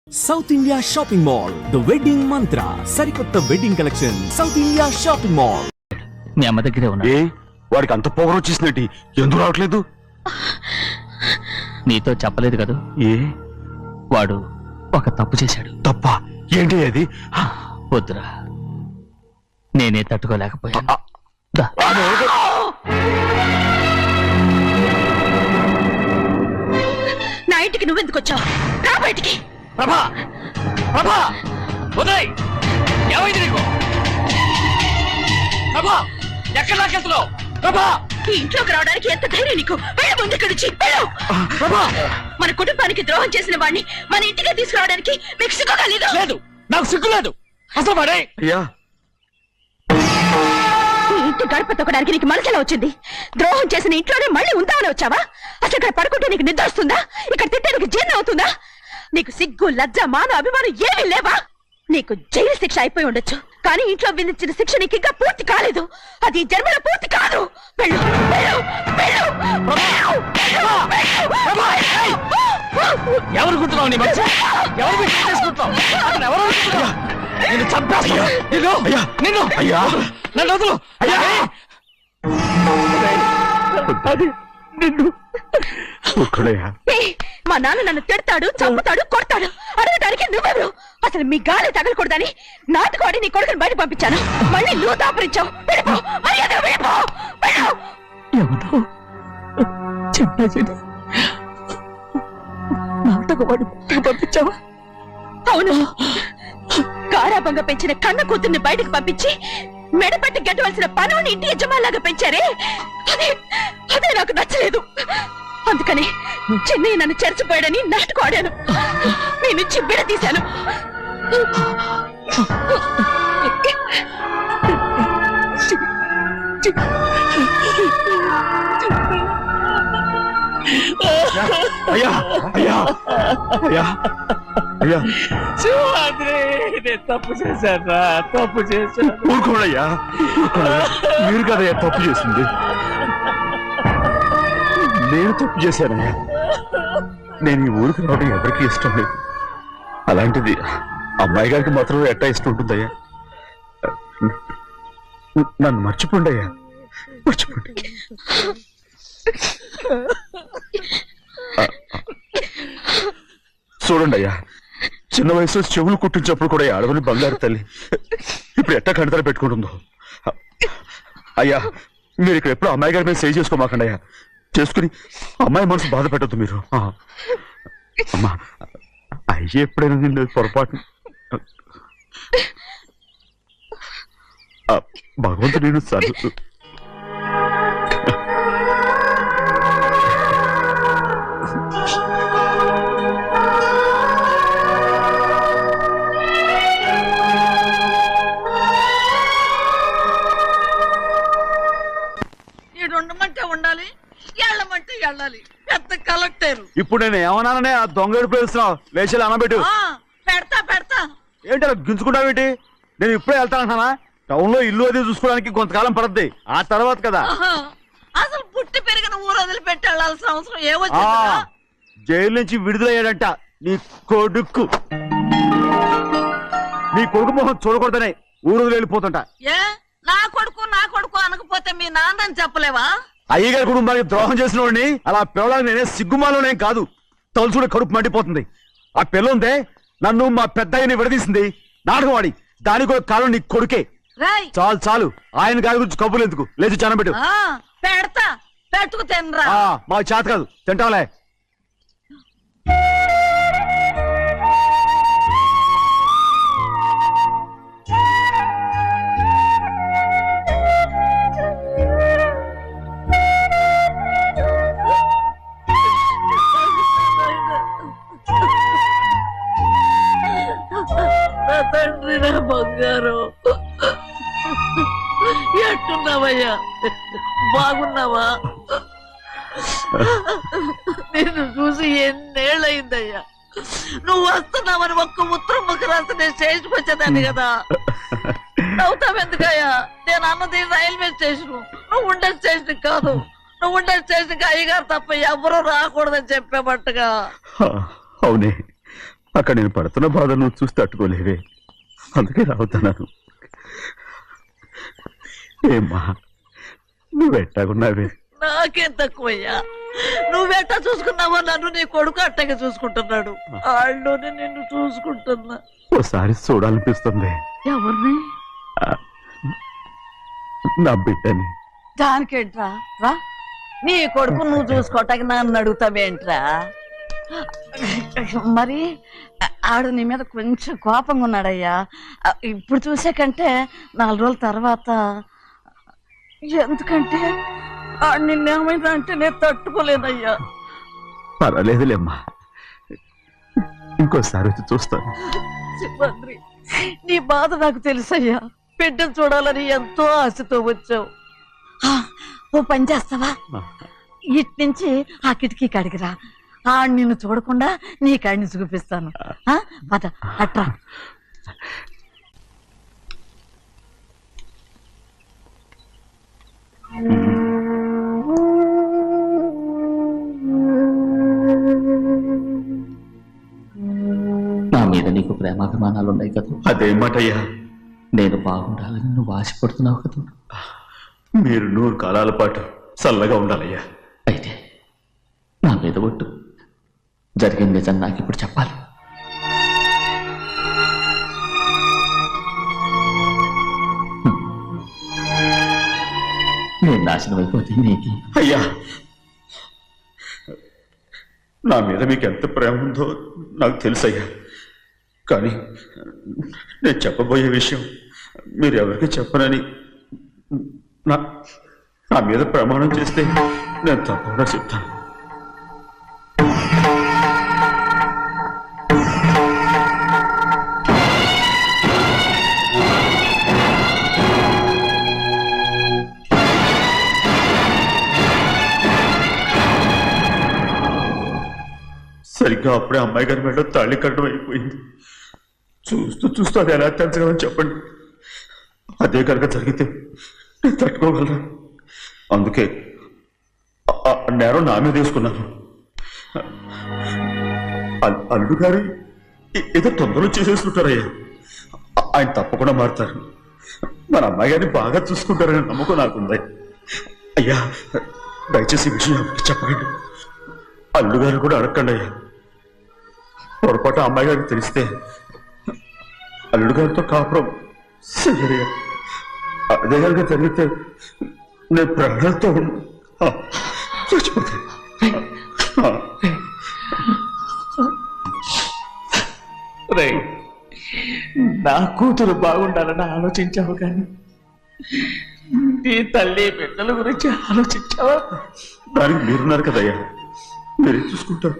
South India shopping mall the wedding Mantra సరికొత్త wedding collection South India shopping mall. మీ అమ్మ దగ్గరే ఉన్నా. వాడికి అంత పొగరు వచ్చేసినట్టు ఎందుకు రావట్లేదు? నీతో చెప్పలేదు కదా. వాడు ఒక తప్పు చేశాడు. తప్ప ఏంటి అది? వద్దురా, నేనే తట్టుకోలేకపోయాను. నా ఇంటికి నువ్వెందుకు వచ్చావు? రా బయటికి. ప్రభా, ప్రభా, ఉదయ్, ఏమైంది నీకు? ప్రభా, ఎక్కడ నాకెళ్తున్నావు? ప్రభా, ఈ ఇంట్లోకి రావడానికి ఎంత ధైర్యం నీకు? వెళ్ళు ముందు ఇక్కడి నుంచి, వెళ్ళు. ప్రభా, మన కుటుంబానికి ద్రోహం చేసిన వాడిని మన ఇంటికి తీసుకురావడానికి మీకు సిగ్గుగా లేదు? లేదు, నాకు సిగ్గు లేదు అసలు. వాడే అయ్యా, ఈ ఇంటి గడప తొక్కడానికి నీకు మనసులో వచ్చింది. ద్రోహం చేసిన ఇంట్లోనే మళ్ళీ ఉందామని వచ్చావా? అసలు ఇక్కడ పడుకుంటే నీకు నిద్ర వస్తుందా? ఇక్కడ తింటే నీకు జీర్ణం అవుతుందా? నీకు సిగ్గు, లజ్జ, మాన, అభిమానం ఏమీ లేవా? నీకు జైలు శిక్ష అయిపోయి ఉండొచ్చు, కానీ ఇంట్లో విధించిన శిక్ష నీకు ఇంకా పూర్తి కాలేదు. అది జన్మలో పూర్తి కాదు. వెళ్ళు, వెళ్ళు, వెళ్ళు, ఎవరు గుర్తున్నావు? నీ మంచి ఎవరు చేసుకుంటావు? ఎవరు నిన్ను చంపేస్తా. నిన్ను అయ్యా, నన్ను వదులు. అది నిన్ను ఒక్కడయ్యా. మా నాన్న నన్ను తిడతాడు, చంపుతాడు, కొడతాడు. అడగడానికి నువ్వెవరు? అసలు మీ గాలి తగలకూడదని నాటుకోడి నీ కొడుకుని బయట పంపించాను. మళ్ళీ నువ్వు దాపరించావు. వెళ్ళిపో, మర్యాదగా వెళ్ళిపో, వెళ్ళు. ఎవరో చెప్పేది నాటకవాడి పంపించావా? అవును, గారాబంగా పెంచిన కన్న కూతుర్ని బయటకు పంపించి మెడపట్టి గెట్టవలసిన పనుని ఇంటి యజమానిలాగా పెంచారే, అదే నాకు నచ్చలేదు. అందుకని చెన్నై నన్ను చెరచిపోయాడని నాటుకోడాను. మీ నుంచి విడదీశాను. అయ్యా, అయ్యా, అయ్యా, అయ్యా, తప్పు చేశాను, తప్పు చేశాను. ఊరుకోడయ్యా, మీరు కదయ్యా తప్పు చేసింది. నేను తప్పు చేశానయ్యా. నేను ఈ ఊరికి రావడం ఎవరికి ఇష్టం లేదు. అలాంటిది అమ్మాయి గారికి మాత్రం ఎట్టా ఇష్టం ఉంటుందయ్యా. నన్ను మర్చిపోండి అయ్యా, మర్చిపోండి. చూడండి అయ్యా, చిన్న వయసులో చెవులు కుట్టించినప్పుడు కూడా ఆడవని బంగారు తల్లి ఇప్పుడు ఎట్టా కంటతర పెట్టుకుంటుందో. అయ్యా, మీరు ఇక్కడ ఎప్పుడు అమ్మాయి గారి మీద సేవ్ చేసుకోమాకండి అయ్యా. చేసుకుని అమ్మాయి మనసు బాధ పెట్టద్దు మీరు. అమ్మా, అయ్యే ఎప్పుడైనా నిన్ను పొరపాటు భగవంతుడు నేను సర్దు. ఉండమంటే ఉండాలి, వెళ్ళమంటే వెళ్ళాలి. పెద్ద కలెక్టర్. ఇప్పుడు నేను ఏమన్నాననే ఆ దొంగ పేరుస్తున్నావు. లేచేలా అనబెట్టు. పెడతా పెడతా. ఏంటి అలా గించుకుంటావేంటి? నేను ఇప్పుడే వెళ్తానంటానా? టౌన్ లో ఇల్లు అది చూసుకోవడానికి కొంతకాలం పడద్ది, ఆ తర్వాత కదా. అసలు పుట్టి పెరిగిన ఊరు వదిలిపెట్టి వెళ్ళాల్సిన అవసరం ఏమొచ్చింది? జైలు నుంచి విడుదలయ్యాడంట నీ కొడుకు. నీ కొడుకు మొహం చూడకూడదనే ఊరు వదిలి వెళ్ళిపోతుంటా. ఏ నా కొడుకు అనకపోతే మీ నాన్నని చెప్పలేవా? అయ్యగారి కుటుంబానికి ద్రోహం చేసిన వాడిని అలా పిల్లలని నేనే సిగ్గుమాలోనేం కాదు, తలుచుకుంటే కడుపు మండిపోతుంది. ఆ పిల్లందే నన్ను మా పెద్దయ్యని విడదీసింది. నాటకవాడి దానికి కూడా కారణం నీ కొడుకే. చాలు చాలు, ఆయన గారి గురించి కబుర్లు ఎందుకు, లేచి చనబెట్టు. పెడతా, పెట్టుకు తినరా. మాకు చేత కాదు, తింటాంలే. తండ్రి, నా బంగారం, ఎట్టున్నావయ్యా? బాగున్నావా? నిన్ను చూసి ఎన్నేళ్ళయిందయ్యా. నువ్వు వస్తున్నావని ఒక్క ఉత్తరం ముఖ రాసి నేను చేసిపోచ్చేదాన్ని కదా. నవ్వుతావెందుకయ్యా? నేను అన్నది రైల్వే స్టేషన్, నువ్వు ఉండే స్టేషన్ కాదు. నువ్వు ఉండే స్టేషన్ అయ్యగారు తప్ప ఎవరూ రాకూడదని చెప్పేమట్టుగా. అవునే, అక్కడ నేను పడుతున్న బాధ నువ్వు చూసి తట్టుకోలేవే, అందుకే రావుతున్నాను. ఏమ్మా నువ్వెట్టాగున్నావే? నాకేం తక్కువయ్యా, నువ్వెట్టా చూసుకున్నావో నన్ను నీ కొడుకు అట్టగా చూసుకుంటున్నాడు. వాళ్ళలోనే నిన్ను చూసుకుంటున్నా. ఓసారి చూడాలనిపిస్తుంది. ఎవరిని? నా బిడ్డని. దానికేంట్రా, రా. నీ కొడుకు నువ్వు చూసుకోవటానికి నన్ను అడుగుతావేంట్రా? మరి ఆడు నీ మీద కొంచెం కోపంగా ఉన్నాడయ్యా. ఇప్పుడు చూసే కంటే 4 రోజుల తర్వాత. ఎందుకంటే ఆడు నిన్నేమైందా అంటే నేను తట్టుకోలేదయ్యా. పర్వాలేదులేమ్మా, ఇంకోసారి వచ్చి చూస్తాను. సింహాద్రి, నీ బాధ నాకు తెలుసయ్యా. బిడ్డను చూడాలని ఎంతో ఆశతో వచ్చావు. ఓ పని చేస్తావా? ఇటు నుంచి ఆ కిటికీ కడిగిరా. ఆడు నిన్ను చూడకుండా నీ కాడిని చూపిస్తాను. పద అట్రా. నా మీద నీకు ప్రేమాభిమానాలు ఉన్నాయి కదా. అదేమాటయ్యా? నేను బాగుండాలని నువ్వు ఆశపడుతున్నావు కదా. మీరు 100 కాలాల పాటు చల్లగా ఉండాలయ్యా. అయితే నా మీద ఒట్టు, జరిగిన నిజం నాకు ఇప్పుడు చెప్పాలి. నేను నాశనం అయిపోతే నీకు. అయ్యా, నా మీద మీకు ఎంత ప్రేమ ఉందో నాకు తెలుసయ్యా. కానీ నేను చెప్పబోయే విషయం మీరు ఎవరికి చెప్పనని నా మీద ప్రమాణం చేస్తే నేను తప్పకుండా చెప్తాను. సరిగ్గా అప్పుడే అమ్మాయి గారి మెడలో తాళి కట్టడం అయిపోయింది. చూస్తూ చూస్తూ అది ఎలా తెంచగలని చెప్పండి. అదే కనుక జరిగితే నేను తట్టుకోగలరా? అందుకే నేరం నా మీద తీసుకున్నాను. అల్లుడు గారు ఏదో తొందరలో చేసేసుకుంటారయ్యా. ఆయన తప్పకుండా మారుతారు. మన అమ్మాయి గారిని బాగా చూసుకుంటారనే నమ్మకం నాకుంది. అయ్యా, దయచేసి ఈ విషయం ఎవరికి చెప్పండి. అల్లుడు గారు కూడా అడగండి అయ్యా. పొరపాటు అమ్మాయి గారికి తెలిస్తే అల్లుడు గారితో కాపురం సరిగా అదే కనుక జరిగితే నేను ప్రాణాలతో చచ్చిపోతాను. నా కూతురు బాగుండాలని ఆలోచించావు, కానీ నీ తల్లి బిడ్డల గురించి ఆలోచించావా? దానికి మీరున్నారు కదయ్యా, మీరే చూసుకుంటారు.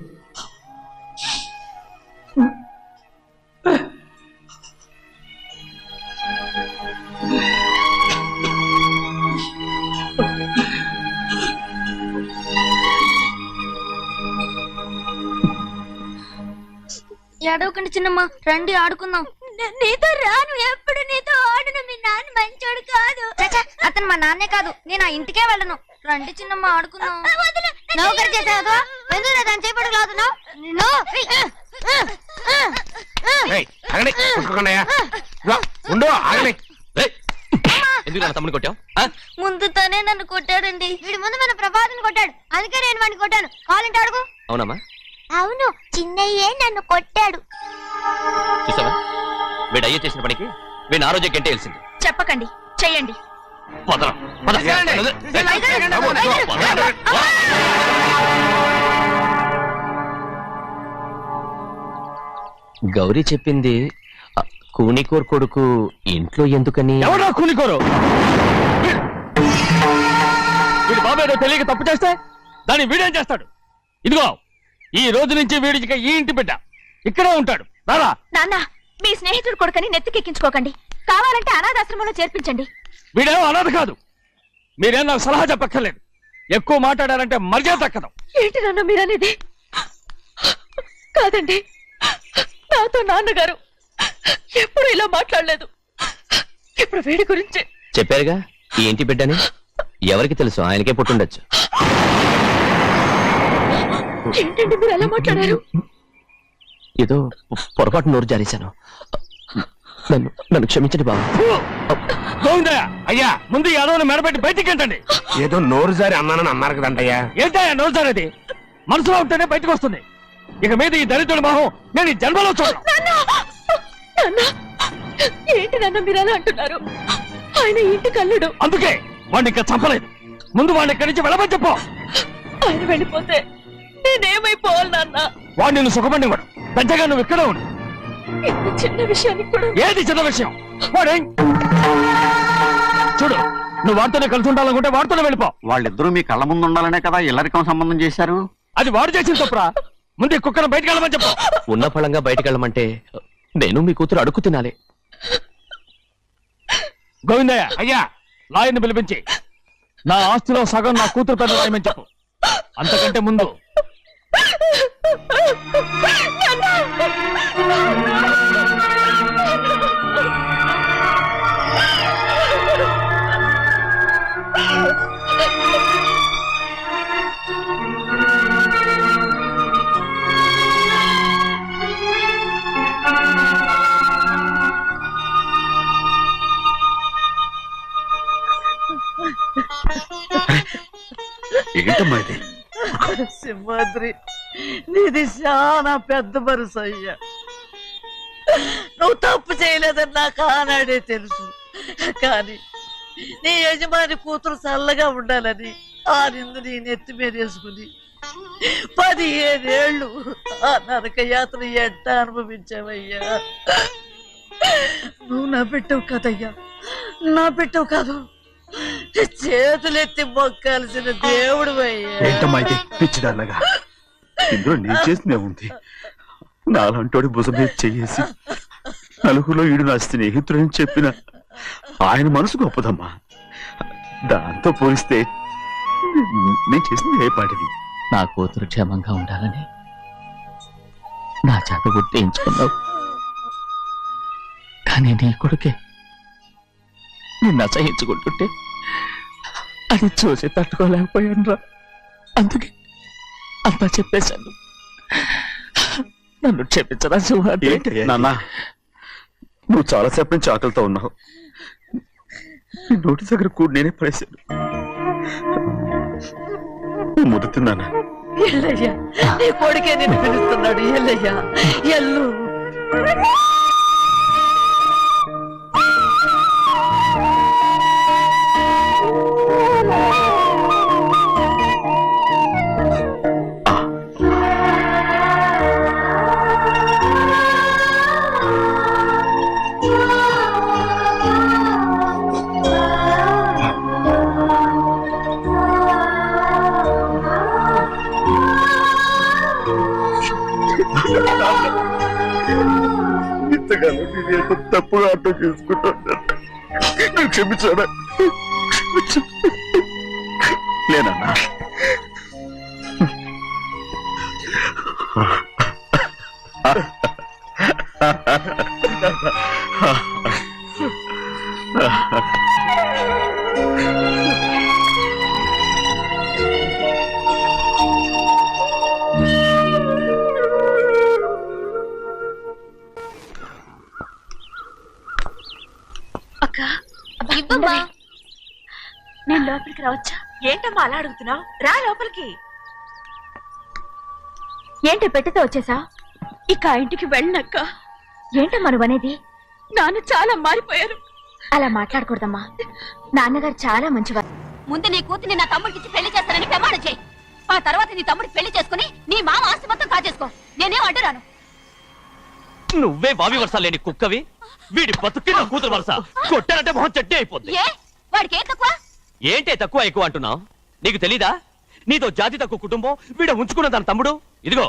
ఏడవకండి చిన్నమ్మ, రండి ఆడుకుందాం. నీతో రాను, ఎప్పుడు నీతో ఆడను. మీ నాన్న మంచోడు కాదు. అతను మా నాన్నే కాదు, నేను ఆ ఇంటికే వెళ్ళను. రండి చిన్నమ్మ ఆడుకుందాం. నౌకరు చేసావు ఎందుకు దాని చేపడు కాదు. తమ్ముని కొట్టావు? ముందు తనే నన్ను కొట్టాడండి. వీడి ముందు మన ప్రభాతం కొట్టాడు, అందుకే నేను వాడిని కొట్టాను. కావాలంటే అడుగు. అవునమ్మా? అవును, చిన్నయ్యే నన్ను కొట్టాడు. చూసావా, వీడు అయ్యే చేసిన పనికి వీడిని ఆ రోజే గంటే తెలిసింది. చెప్పకండి, చెయ్యండి. గౌరీ చెప్పింది కూనికోర్ కొడుకు ఇంట్లో ఎందుకని. ఎవరా కూనికోరు? వీడి బాబేదో తెలియక తప్పు చేస్తే దాన్ని వీడేం చేస్తాడు? ఇదిగో, ఈ రోజు నుంచి వీడికి ఈ ఇంటి బిడ్డ ఇక్కడే ఉంటాడు. రారా. నాన్న, మీ స్నేహితుడు కొడుకని నెత్తికెక్కించుకోకండి. కావాలంటే అనాథాశ్రమంలో చేర్పించండి. వీడేమో అనాథ కాదు. మీరేం నాకు సలహా చెప్పక్కర్లేదు. ఎక్కువ మాట్లాడారంటే మర్యాద దక్కదు. ఏంటి నాన్న మీరనేది? కాదండి, నాతో నాన్నగారు ఎప్పుడు ఇలా మాట్లాడలేదు. ఇప్పుడు వీడి గురించి చెప్పారుగా ఈ ఇంటి బిడ్డని. ఎవరికి తెలుసు, ఆయనకే పుట్టుండొచ్చు. ఏంటండి మీరు ఎలా మాట్లాడారు? ఏదో పొరపాటు నోరు జారేశాను. నన్ను క్షమించండి బాబు. గోవిందయ్య అయ్యా, ముందు ఈ అడవుని మెడబెట్టి బయటికి ఏంటండి? ఏదో నోరు జారి అన్నానని అన్నారు కదంటయ్యా. ఏంటయ్యా నోరు జారేది? మనసులో ఉంటేనే బయటకు వస్తుంది. ఇక మీద ఈ దరిద్రుడి మొహం నేను ఈ జన్మలో చూడను. ఏంటి నాన్న మీరు అలా అంటున్నారు? ఆయన ఇంటి కల్లుడు. అందుకే వాడిని ఇంకా చంపలేదు. ముందు వాడిని ఇక్కడి నుంచి వెళ్ళమని చెప్పు. ఆయన వెళ్ళిపోతే నేనేమైపోవాలి నాన్న? వాడు నిన్ను సుఖపడివాడు. పెద్దగా నువ్వు ఇక్కడే ఉండు. ఇంత చిన్న విషయానికి కూడా ఏది చిన్న విషయం? వాడే చూడు, నువ్వు వాడితోనే కలిసి ఉండాలనుకుంటే వాడితోనే వెళ్ళిపో. వాళ్ళిద్దరూ మీ కళ్ళ ముందు ఉండాలనే కదా ఇల్లరికం సంబంధం చేశారు. అది వాడు చేసిన తప్పురా. ముందు ఈ కుక్కను బయటకు వెళ్ళమని చెప్పు. ఉన్న ఫలంగా బయటకు వెళ్ళమంటే నేను మీ కూతురు అడుగు తినాలి. గోవిందయ్య అయ్యా, లాయర్ని పిలిపించి నా ఆస్తిలో సగం నా కూతురు పెద్ద రాయమని చెప్పు. అంతకంటే ముందు ఏంటమ్మా ఇది? సింహాద్రి, నీది చాలా పెద్ద మనసు అయ్యా. నువ్వు తప్పు చేయలేదని నాకు ఆనాడే తెలుసు. కానీ నీ యజమాని కూతురు చల్లగా ఉండాలని ఆ నిందు నీ నెత్తి మీద వేసుకుని 15 ఏళ్ళు ఆ నరక యాత్ర ఎట్ట అనుభవించావయ్యా. నువ్వు నా పెట్టవు కదయ్యా, నా పెట్టవు కాదు, చేతులెత్తి మొక్కాల్సిన దేవుడు అయ్యా. ఏంటమ్మా ఇది పిచ్చిదాన్నగా? ఇందులో నేను చేసినే ఉంది. నాలంటోడి భుజం మీద చెయ్యేసి నలుగురిలో ఈడు నా స్నేహితుడని చెప్పిన ఆయన మనసు గొప్పదమ్మా. దాంతో పోలిస్తే నేను చేసింది ఏ పాటిది? నా కూతురు క్షేమంగా ఉండాలని నా చేత గుర్తించుకున్నావు. కానీ నీ కొడుకే నిన్ను అసహించుకుంటుంటే అది చూసి తట్టుకోలేకపోయాను రా. అందుకే అంతా చెప్పేశాను. నన్ను క్షమించరా సింహాద్రి. నాన్న, నువ్వు చాలాసేపు నుంచి ఆకలితో ఉన్నావు. నీ నోటి దగ్గర కూడా నేనే పడేశాను. ముద్దు తిన్నానా? ఎల్లయ్యా, నీ కొడుకే నిన్ను పిలుస్తున్నాడు. ఎల్లయ్యా, ఎల్లు. ఇంతకాలం నేను తప్పుగా అర్థం చేసుకుంటాను. నువ్వు క్షమించాడా? లేనన్నా. అక్క, ఇవ్వమ్మా. నేను లోపలికి రావచ్చా? ఏంటమ్మా అలా అడుగుతున్నావు? రా లోపలికి. ఏంటి పెట్టితో వచ్చేసా? ఇక ఆ ఇంటికి వెళ్ళనక్క. ఏంటమ్మా నువ్వు అనేది? నాన్న చాలా మారిపోయారు. అలా మాట్లాడకూడదమ్మా. నాన్నగారు చాలా మంచివారు. ముందు నీ కూతుర్ని నా తమ్ముడికి పెళ్లి చేస్తానని ప్రమాణం చేయి. ఆ తర్వాత నీ తమ్ముడికి పెళ్లి చేసుకుని నీ మామ ఆస్తి మొత్తం కాజేసుకో. నేనేం అడ్డురాను. నువ్వే బావి వరుస లేని కుక్కవి. వీడి బతుక్కి నా కూతురు వరుస. కొట్టానంటే మొహం చెట్టే అయిపోద్ది. ఏ వాడికి ఏం తక్కువ? ఏంటే తక్కువ ఎక్కువ అంటున్నావు? నీకు తెలీదా? నీతో జాతి తక్కువ కుటుంబం వీడ ఉంచుకున్న దాని తమ్ముడు. ఇదిగో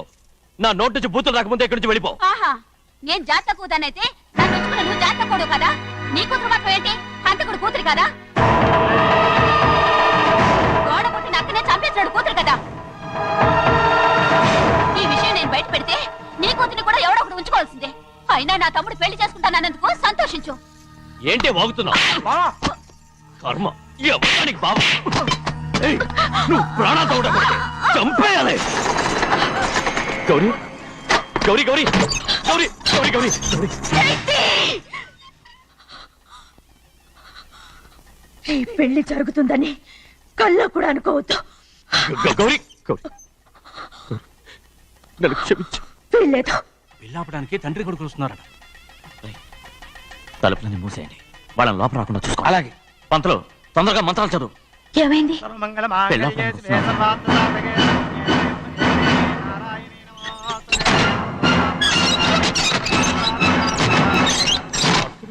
నా నోటి నుంచి బూతులు రాకముందే ఇక్కడి నుంచి వెళ్ళిపో. ఆహా, నేను జాత కూతానైతే నన్ను ఉంచుకున్న నువ్వు జాత కూడు కదా. నీ కూతురు మాత్రం ఏంటి? హంతకుడు కూతురు కదా. గోడ పుట్టిన అక్కనే చంపేశాడు కూతురు కదా. ఈ విషయం నేను బయట పెడితే నీ కూతురిని కూడా ఎవడో ఒకటి ఉంచుకోవాల్సిందే. అయినా నా తమ్ముడు పెళ్లి చేసుకుంటానన్నందుకు సంతోషించు. ఏంటి వాగుతున్నావు? కర్మ ఎవరికి బావ? ఏయ్, నువ్వు ప్రాణాలతో ఉండకూడదు. చంపేయాలి. గౌరీ గౌరీ గౌరీ గౌరీ గౌరీ గౌరీ గౌరీ ఈ పెళ్లి జరుగుతుందని కల్లో కూడా అనుకోవద్దు. గౌరీ గౌరీ నన్ను క్షమించు. వీల్లేదు. పెళ్ళాపడానికి తండ్రి కొడుకులు వస్తున్నారట. తలుపులని మూసేయండి. వాళ్ళని లోపల రాకుండా చూసుకో. అలాగే. పంతులు తొందరగా మంత్రాలు చదువు. ఏమైంది? పెళ్ళాపడానికి వస్తున్నారు.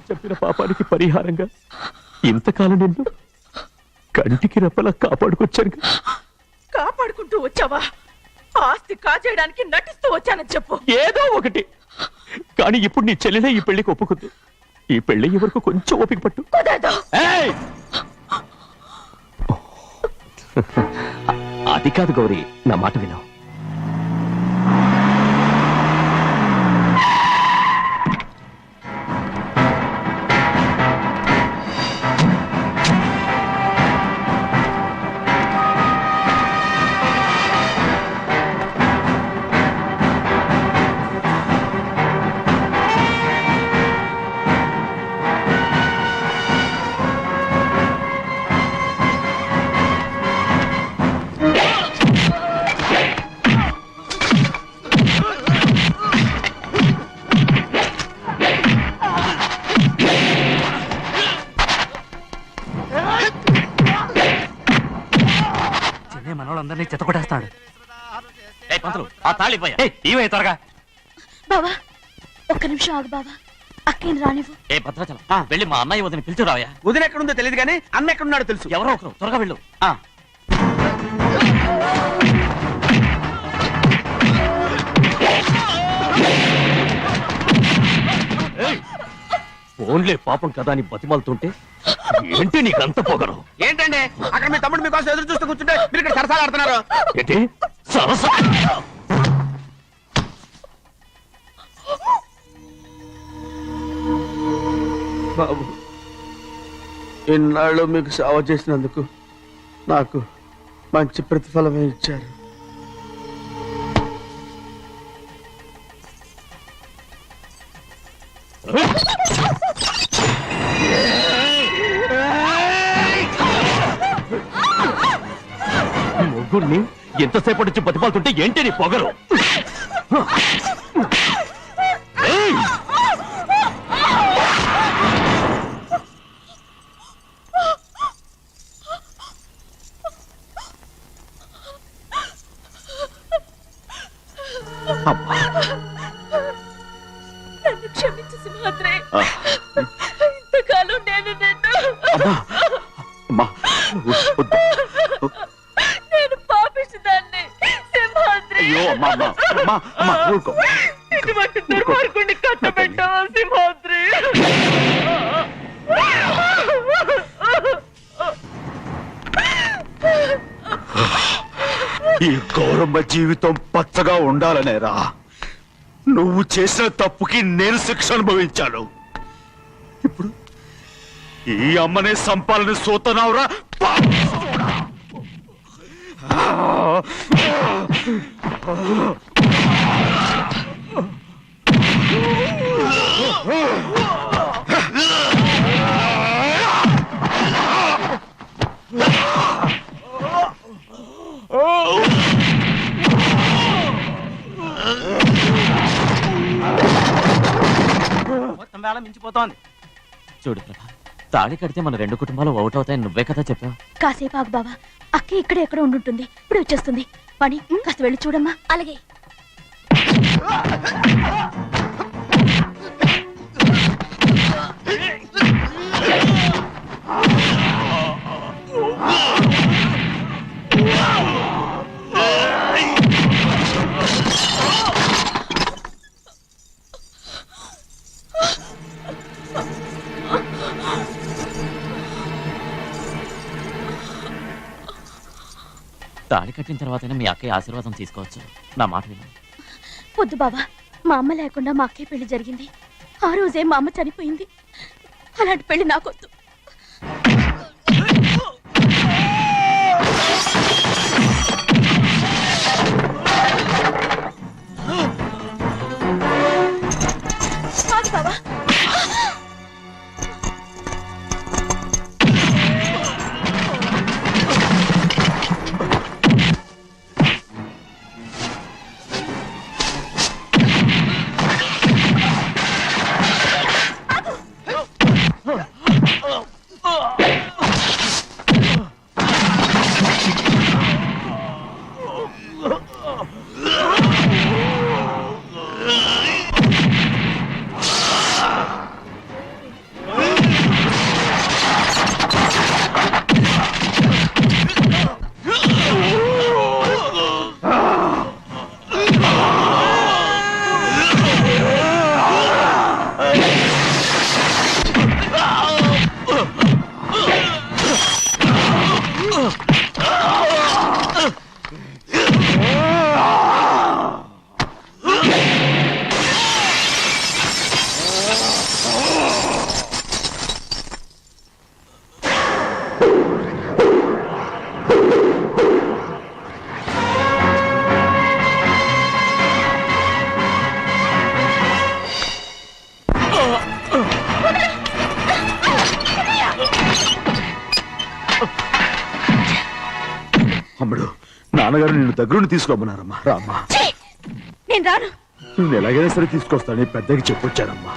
చెప్పిన పాపానికి పరిహారంగా ఇంతకాలం నిన్ను కంటికి రెప్పలా కాపాడుకొచ్చాను. కాపాడుకుంటూ వచ్చావా? ఆస్తి కాజేయడానికి నటిస్తూ వచ్చానని చెప్పు. ఏదో ఒకటి. కానీ ఇప్పుడు నీ చెల్లెలే ఈ పెళ్లికి ఒప్పుకుంది. ఈ పెళ్లి వరకు కొంచెం ఓపిక పట్టు. కుదరదు. ఏయ్! అది కాదు గౌరీ, నా మాట విను. మనోళ్ళందరినీ చెత్తకొట్టేస్తాడు. పంతులు ఆ తాళి పోయా. ఇవే త్వరగా. బావా ఒక్క నిమిషం ఆగు బావా. అక్కేం రానివ్వు. ఏ భద్రాచలం వెళ్ళి మా అన్నయ్య వదిన పిలిచిరావయ్యా. వదిన ఎక్కడుందో తెలియదు కానీ అన్న ఎక్కడున్నాడో తెలుసు. ఎవరో ఒకరు త్వరగా వెళ్ళు. ఫోన్లే పాపం కదా అని బతిమాలుతుంటే ఏంటి నీకంత పొగరు? ఏంటండి అక్కడ మీ తమ్ముడు మీకోసం ఎదురు చూస్తూ కూర్చుంటే మీరు ఇక్కడ సరసాలు ఆడుతున్నారు. ఏంటి సరస? బాబు, ఇన్నాళ్ళు మీకు సేవ చేసినందుకు నాకు మంచి ప్రతిఫలమే ఇచ్చారు. ముగ్గురిని ఎంతసేపటి నుంచి బతిమాలుతుంటే ఏంటి నీ పొగరు? ఏయ్! నన్ను క్షమించు సింహాద్రి. ఇంతకాలం నేను నిన్ను నేను పాపిస్తుందాన్ని సింహాద్రి. అయ్యో అమ్మా అమ్మా అమ్మా అమ్మా ఊరుకో. ఇటువంటి దుర్మార్గుడిని కట్టబెట్టావా సింహాద్రి? ఈ గౌరమ్మ జీవితం పచ్చగా ఉండాలనేరా నువ్వు చేసిన తప్పుకి నేను శిక్ష అనుభవించాను. ఇప్పుడు ఈ అమ్మనే సంపాలని సోతనావురా. మొత్తం వేళ మించిపోతోంది. చూడు ప్రభా, తాళి కడితే మన రెండు కుటుంబాలు అవుట్ అవుతాయని నువ్వే కదా చెప్పావు. కాసేపు ఆగు బావా. అక్క ఇక్కడే ఎక్కడ ఉండుంటుంది. ఇప్పుడు వచ్చేస్తుంది. పని కాస్త వెళ్ళి చూడమ్మా. అలాగే. తాళి కట్టిన తర్వాతైనా మీ అక్కయ్య ఆశీర్వాదం తీసుకోవచ్చు. నా మాట విను. వద్దు బావా. మా అమ్మ లేకుండా మా అక్కయ్య పెళ్లి జరిగింది. ఆ రోజే మా అమ్మ చనిపోయింది. అలాంటి పెళ్లి నాకొద్దు. కాదు బావా. అమ్ముడు, నాన్నగారు నిన్ను దగ్గరుండి తీసుకోమన్నారమ్మా. రామ్మా. నేను రాను. నేను ఎలాగైనా సరే తీసుకొస్తాను, పెద్దకి చెప్పొచ్చారమ్మా.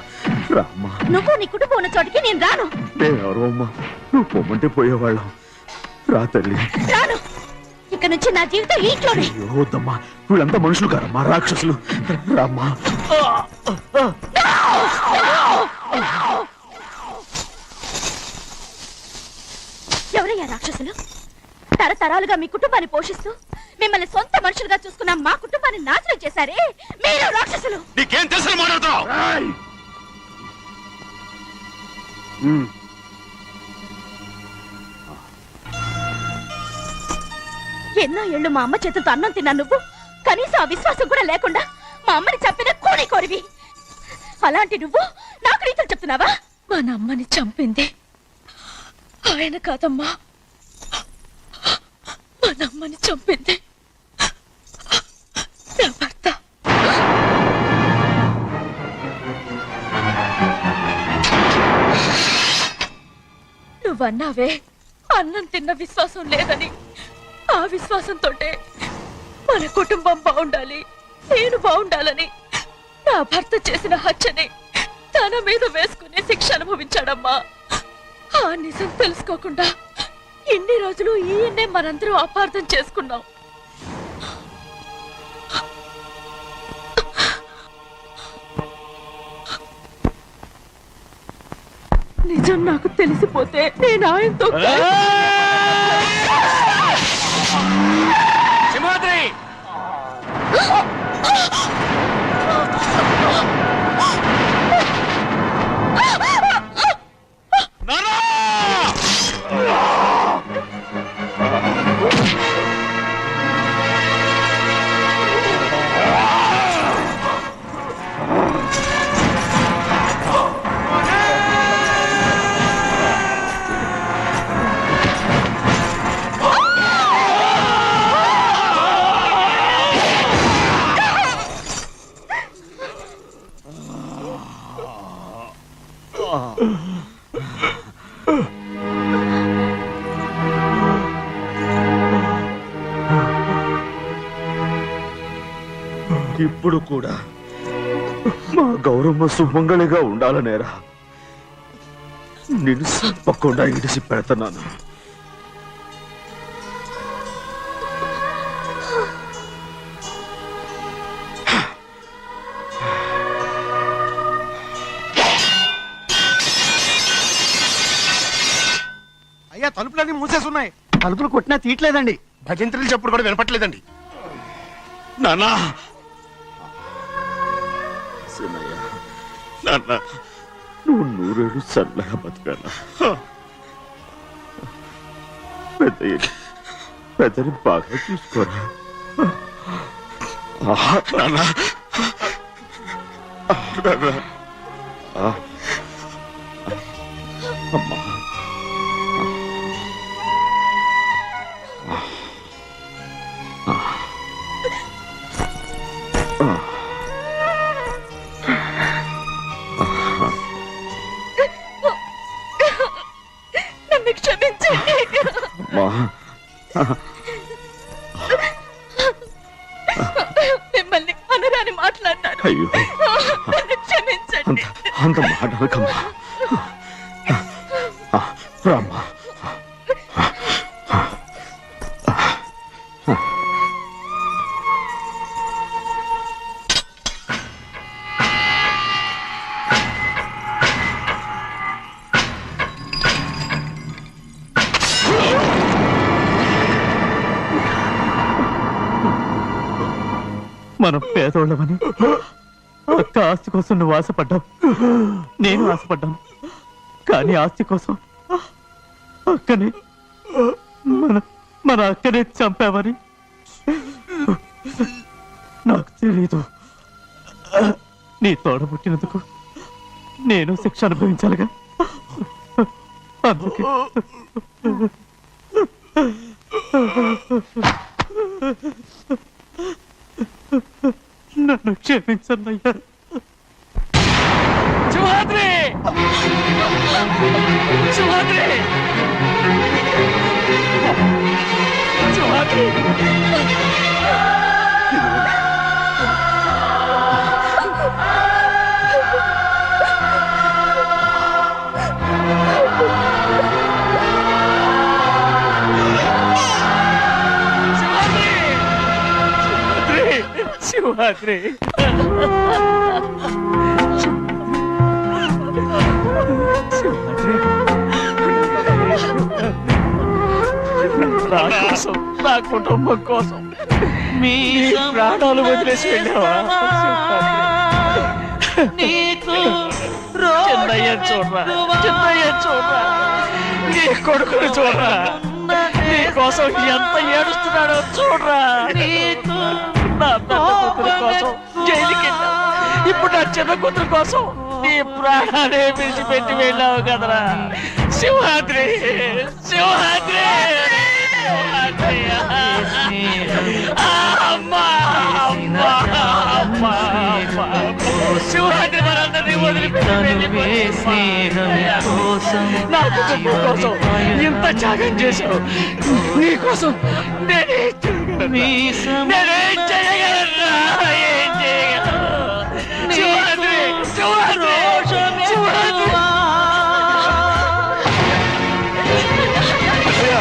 రామ్మా. నువ్వు నీ కుటుంబం ఉన్న చోటికి నేను రాను. మేమెవరు అమ్మా, నువ్వు పొమ్మంటే పోయేవాళ్ళం. రా తల్లి. రాను. ఇక నుంచి నా జీవితం ఈ ఇంట్లోనే. అయ్యో వద్దమ్మా, వీళ్ళంతా మనుషులు కారమ్మా, రాక్షసులు. రామ్మా. ఎవరయ్యా రాక్షసులు? తరతరాలుగా మీ కుటుంబాన్ని పోషిస్తూ మిమ్మల్ని సొంత మనుషులుగా చూసుకున్న మా కుటుంబాన్ని నాశనం చేశారే మీరు రాక్షసులు. నీకేం తెలుసు మాట్లాడుతున్నావు? ఎన్నో ఏళ్ళు మా అమ్మ చేతులతో అన్నం తిన్నా నువ్వు కనీసం ఆ విశ్వాసం కూడా లేకుండా మా అమ్మని చంపిన కోడి కోరివి. అలాంటి నువ్వు నాకు రీతులు చెప్తున్నావా? మా అమ్మని చంపింది ఆయన కాదమ్మా, మా అమ్మని చంపింది నా భర్త. నువ్వన్నావే అన్నం తిన్న విశ్వాసం లేదని. ఆ విశ్వాసంతో మన కుటుంబం బాగుండాలి, నేను బాగుండాలని నా భర్త చేసిన హత్యని తన మీద వేసుకునే శిక్ష అనుభవించాడమ్మా. ఆ నిజం తెలుసుకోకుండా ఇన్ని రోజులు ఈయన్నే మనందరం అపార్థం చేసుకున్నాం. నిజం నాకు తెలిసిపోతే నేను ఆయనతో సింహాద్రి, ఇప్పుడు కూడా మా గౌరమ్మ సుమంగళిగా ఉండాలనేరా నేను తప్పకుండా ఇడిసి పెడతాను. అయ్యా తలుపులన్నీ మూసేసున్నాయి. తలుపులు కొట్టినా తీయట్లేదండి. భజంత్రులు చెప్పుడు కూడా వినపట్లేదండి. నాన్నా, సినయ్య, నాన్న నువ్వు 100 ఏళ్ళు చల్లగా బతకాలా. పెద్దని బాగా చూసుకోరా. నాన్న, అమ్మా నన్ను క్షమించండి. అమ్మా మిమ్మల్ని అనరాని మాట్లాడినాను. అయ్యో నన్ను క్షమించండి. అంత మాట అనకమ్మా. రామ్మా మనం పేదోళ్ళమని అక్క ఆస్తి కోసం నువ్వు ఆశపడ్డావు, నేను ఆశపడ్డాను. కానీ ఆస్తి కోసం అక్కని మన అక్కనే చంపావని నాకు తెలీదు. నీ తోడ పుట్టినందుకు నేను శిక్ష అనుభవించాలిగా. అందుకే నన్ను క్షమించన్నయ్యా. శివాద్రి శివాద్రి శివాద్రి శివాద్రి నా కోసం, నా కుటుంబం కోసం మీ ప్రాణాలు వదిలేసి వెళ్ళావా? చిన్నయ్య చూడరా, చిన్నయ్య చూడరా, నీ కొడుకుని చూడరా, నీ కోసం ఎంత ఏడుస్తున్నాడో చూడరా. నా పెద్ద కూతురు కోసం జైలుకి వెళ్ళావు, ఇప్పుడు నా చిన్న కూతురు కోసం నీ ప్రాణాలే విడిచిపెట్టి వెళ్ళావు కదరా. సింహాద్రి సింహాద్రి సింహాద్రి. అమ్మా అమ్మా అమ్మా అమ్మా. సింహాద్రి మనందరినీ వదిలిపెట్టి వెళ్ళిపోయింది. నా కుటుంబం కోసం ఇంత త్యాగం చేశావు, నీ కోసం నేనేం చేయగలను? నేనేం చేయ